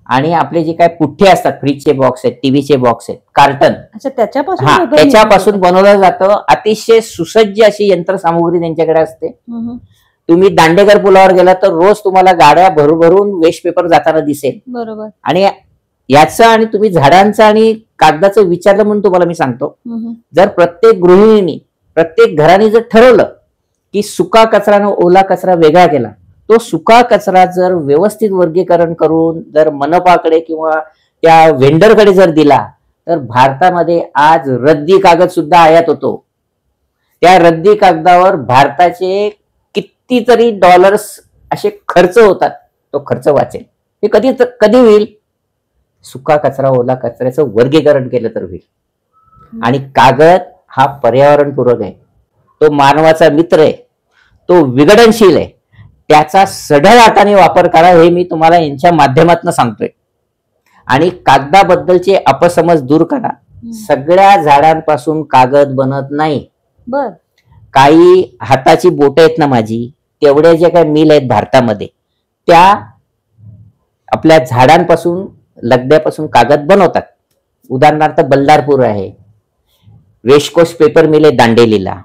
आणि आपले जे काय पुठ्ठे असतात, फ्रीजचे बॉक्स आहेत, टीव्हीचे बॉक्स आहेत, कार्टन, त्याच्यापासून बनवलं जातं. अतिशय सुसज्ज अशी यंत्रसामुग्री त्यांच्याकडे असते. तुम्ही दांडेकर पुलावर गेला तर रोज तुम्हाला गाड्या भरून वेस्ट पेपर जाताना दिसेल. बरोबर. आणि याचं आणि तुम्ही झाडांचं आणि कागदाचं विचारलं म्हणून तुम्हाला मी सांगतो, जर प्रत्येक गृहिणीने, प्रत्येक घराने जर ठरवलं की सुका कचरा आणि ओला कचरा वेगळा केला, तो सुका कचरा जर व्यवस्थित वर्गीकरण करून जर मनपाकडे किंवा त्या व्हेंडरकडे जर दिला तर भारतामध्ये आज रद्दी कागद सुद्धा आयात होतो. त्या रद्दी कागदावर भारताचे कितीतरी डॉलर्स असे खर्च होतात. तो खर्च वाचेल. हे कधी होईल? सुका कचरा ओला कचऱ्याचं वर्गीकरण केलं तर होईल. आणि कागद हा पर्यावरणपूरक आहे, तो मानवाचा मित्र आहे, तो विघटनशील आहे. त्याचा सढळ हाताने वापर करा, हे मी तुम्हाला यांच्या माध्यमातून सांगतोय. आणि कागदाबद्दलचे अपसमज दूर करा. सगळ्या झाडांपासून कागद बनत नाही. बर. काही हाताची बोट आहेत ना माझी, तेवढ्या ज्या काही मिल आहेत भारतामध्ये, त्या आपल्या झाडांपासून, लगद्यापासून कागद बनवतात. उदाहरणार्थ बल्लारपूर आहे, वेस्ट कोस्ट पेपर मिल आहे दांडेलीला.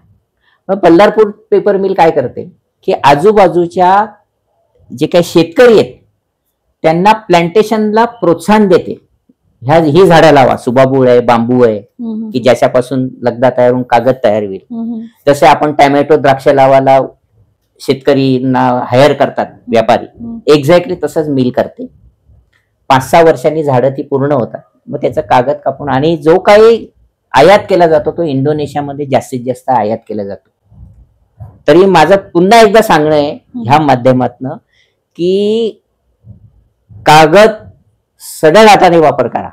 मग बल्लारपूर पेपर मिल काय करते की आजूबाजूच्या जे काही शेतकरी आहेत त्यांना प्लांटेशनला प्रोत्साहन देते. ही झाडं लावा, सुबाबूळ आहे, बांबू आहे, की ज्याच्यापासून लगदा तयार होऊन कागद तयार होईल. जसे आपण टॅमॅटो, द्राक्ष लावायला शेतकरींना हायर करतात व्यापारी, एक्झॅक्टली तसंच मिल करते. 5-6 वर्षांनी झाडं ती पूर्ण होतात. मग त्याचा कागद कापून, आणि जो काही आयात केला जातो तो इंडोनेशियामध्ये जास्तीत जास्त आयात केला जातो. तरी माझं पुन्हा एकदा सांगणं आहे ह्या माध्यमातनं की कागद सढळ हाताने वापर करा.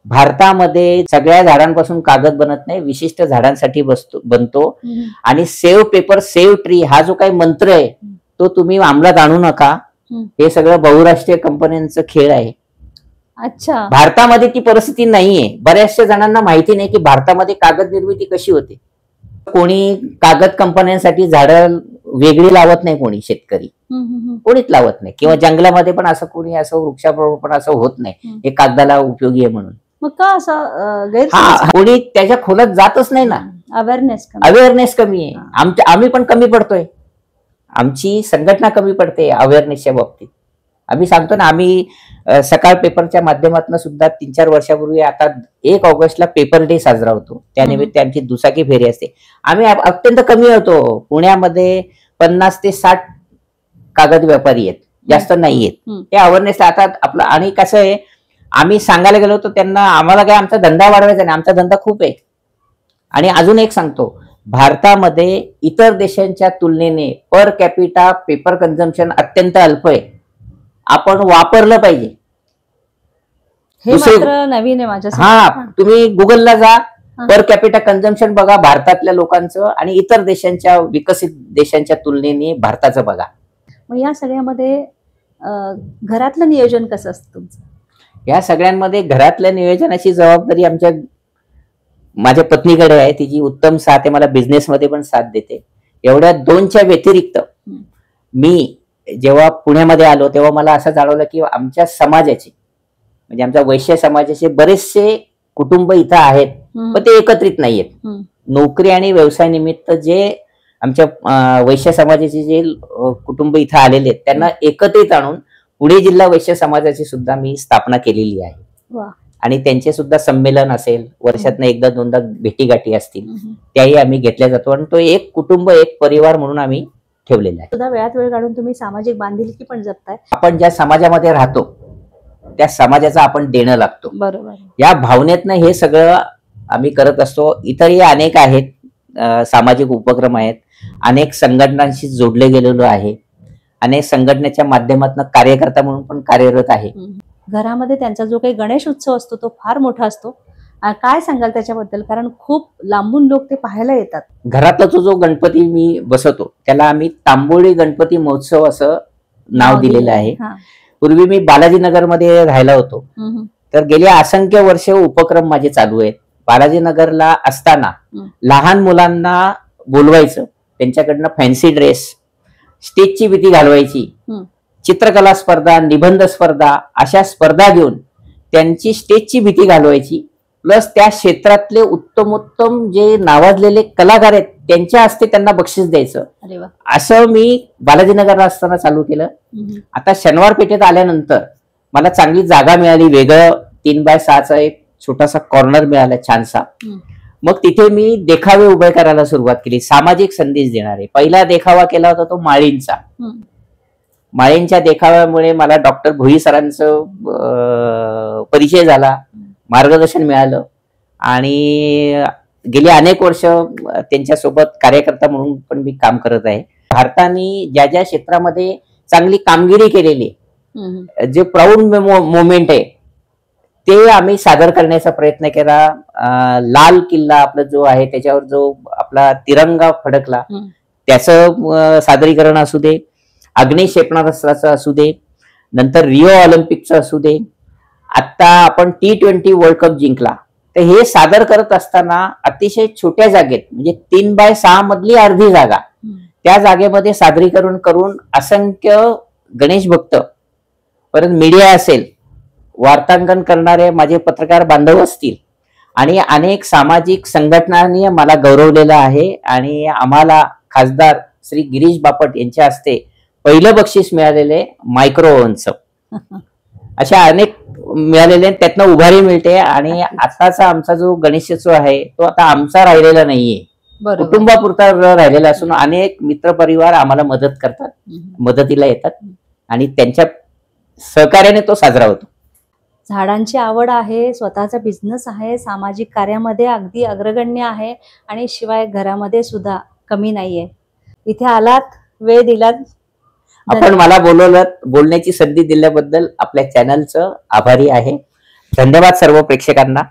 भारतामध्ये सगळ्या झाडांपासून कागद बनत नाही, विशिष्ट झाडांसाठी बनतो. आणि सेव्ह पेपर सेव्ह ट्री हा जो काही मंत्र आहे तो तुम्ही अंमलात आणू नका. हे सगळं बहुराष्ट्रीय कंपन्यांचं खेळ आहे. अच्छा. भारतामध्ये ती परिस्थिती नाहीये. बऱ्याचशा जणांना माहिती नाही की भारतामध्ये कागद निर्मिती कशी होते. कोणी कागद कंपन्यांसाठी झाडं वेगळी लावत नाही, कोणी शेतकरी कोणीच लावत नाही, किंवा जंगलामध्ये पण असं कोणी असं वृक्षारोपण असं होत नाही, हे कागदाला उपयोगी आहे म्हणून. मग का असं कोणी त्याच्या खोलात जातच नाही ना. अवेअरनेस कमी आहे. आम्ही पण कमी पडतोय. आमची संघटना कमी पडते अवेअरनेसच्या बाबतीत. आम्ही सांगतो ना, आम्ही सकाळ पेपरच्या माध्यमातून सुद्धा 3-4 वर्षापूर्वी, आता 1 ऑगस्टला पेपर डे साजरा होतो, त्यानिमित्त आमची दुचाकी फेरी असते. आम्ही अत्यंत कमी होतो. पुण्यामध्ये 50 ते 60 कागद व्यापारी आहेत, जास्त नाही आहेत. ते अवेअरनेस आता आपलं. आणि कसं आहे, आम्ही सांगायला गेलो तर त्यांना, आम्हाला काय आमचा धंदा वाढवायचा नाही, आमचा धंदा खूप आहे. आणि अजून एक सांगतो, भारतामध्ये इतर देशांच्या तुलनेने पर कॅपिटा पेपर कन्झम्पशन अत्यंत अल्प आहे. आपण वापरलं पाहिजे. हे मात्र नवीन आहे माझ्यासाठी. तुम्ही गुगलला जा, पर कॅपिटा कन्झम्पशन बघा भारतातल्या लोकांचं आणि इतर देशांच्या, विकसित देशांच्या तुलनेने भारताचं बघा. मग या सगळ्यामध्ये घरातलं नियोजन कसं असतं तुमचं? या सगळ्यांमध्ये घरातल्या नियोजनाची जबाबदारी माझ्या पत्नीकडे आहे. तिची उत्तम साथ आहे, मला बिझनेसमध्ये पण साथ देते. एवढ्या 2च्या व्यतिरिक्त मी जेव्हा पुण्यामध्ये आलो तेव्हा मला असं जाणवलं की आमच्या समाजाचे, म्हणजे आमच्या वैश्य समाजाचे बरेचसे कुटुंब इथं आहेत, पण ते एकत्रित नाहीयेत. नोकरी आणि व्यवसाय निमित्त जे आमच्या वैश्य समाजाचे जे कुटुंब इथं आलेले आहेत त्यांना एकत्रित आणून पुणे जिल्हा वैश्य समाजाची सुद्धा मी स्थापना केलेली आहे. आणि त्यांचे सुद्धा संमेलन असेल, वर्षातनं 1-2दा भेटीगाठी असतील, त्याही आम्ही घेतल्या जातो. आणि तो एक कुटुंब, एक परिवार म्हणून आम्ही ठेवलेला आहे. सुद्धा वेळात वेळ काढून तुम्ही सामाजिक बांधिलकी पण जपताय. आपण ज्या समाजामध्ये राहतो त्या समाजाचा आपण देणं लागतो. बरोबर. या भावनेतनं हे सगळं आम्ही करत असतो. इतरही अनेक आहेत, सामाजिक उपक्रम आहेत, अनेक संघटनांशी जोडले गेलेलो आहे. अनेक संघटनेच्या माध्यमातून कार्यकर्ता म्हणून पण कार्यरत आहे. घरामध्ये त्यांचा जो काही गणेश उत्सव असतो तो फार मोठा असतो. काय सांगाल त्याच्याबद्दल? कारण खूप लांबून लोक ते पाहायला येतात. घरातला जो गणपती मी बसवतो त्याला आम्ही तांबोळी गणपती महोत्सव असं नाव दिलेलं आहे. पूर्वी मी बालाजीनगर मध्ये राहिला होतो, तर गेली असंख्य वर्ष उपक्रम माझे चालू आहेत. बालाजीनगरला असताना लहान मुलांना बोलवायचं, त्यांच्याकडनं फॅन्सी ड्रेस, स्टेजची भीती घालवायची, चित्रकला स्पर्धा, निबंध स्पर्धा अशा स्पर्धा घेऊन त्यांची स्टेजची भीती घालवायची. प्लस त्या क्षेत्रातले उत्तमोत्तम जे नावाजलेले कलाकार आहेत त्यांच्या हस्ते त्यांना बक्षीस द्यायचं. असं मी बालाजीनगरला असताना चालू केलं. आता शनिवार पेठेत आल्यानंतर मला चांगली जागा मिळाली, वेगळं 3x6चा एक छोटासा कॉर्नर मिळाला छानसा. मग तिथे मी देखावे उभे करायला सुरुवात केली, सामाजिक संदेश देणारे. पहिला देखावा केला होता तो माळींचा. माळींच्या देखाव्यामुळे मला डॉक्टर भोई सरांचं परिचय झाला, मार्गदर्शन मिळालं आणि गेली अनेक वर्ष त्यांच्यासोबत कार्यकर्ता म्हणून पण मी काम करत आहे. भारताने ज्या ज्या क्षेत्रामध्ये चांगली कामगिरी केलेली, जे प्राऊड मोमेंट आहे ते आम्ही सादर करण्याचा प्रयत्न केला. लाल किल्ला आपला जो आहे त्याच्यावर जो आपला तिरंगा फडकला त्याचं सादरीकरण असू दे, अग्नी क्षेपणास्त्राचं असू दे, नंतर रिओ ऑलिम्पिकचं असू दे, आता आपण T20 वर्ल्ड कप जिंकला. तर हे सादर करत असताना अतिशय छोट्या जागेत, म्हणजे 3x6 मधली अर्धी जागा, त्या जागेमध्ये सादरीकरण करून असंख्य गणेश भक्त, परत मीडिया असेल, वार्तांकन करणारे माझे पत्रकार बांधव असतील आणि अनेक सामाजिक संघटनांनी मला गौरवलेलं आहे. आणि आम्हाला खासदार श्री गिरीश बापट यांच्या हस्ते पहिलं बक्षीस मिळालेले मायक्रो ओव्हनचं, अशा अनेक मिळालेले, त्यातनं उभारी मिळते. आणि आताचा आमचा जो गणेशोत्सव आहे तो आता आमचा राहिलेला नाहीये, कुटुंबापुरता राहिलेला असून अनेक मित्रपरिवार आम्हाला मदत करतात, मदतीला येतात आणि त्यांच्या सहकार्याने तो साजरा होतो. झाडांची आवड आहे, स्वतःचा बिझनेस आहे, सामाजिक कार्यामध्ये अगदी अग्रगण्य आहे आणि शिवाय घरामध्ये सुद्धा कमी नाहीये. इथे आलात, वेळ दिलात, आपण मला बोलवलं, बोलण्याची संधी दिल्याबद्दल आपल्या चॅनलचं आभारी आहे. धन्यवाद सर्व प्रेक्षकांना.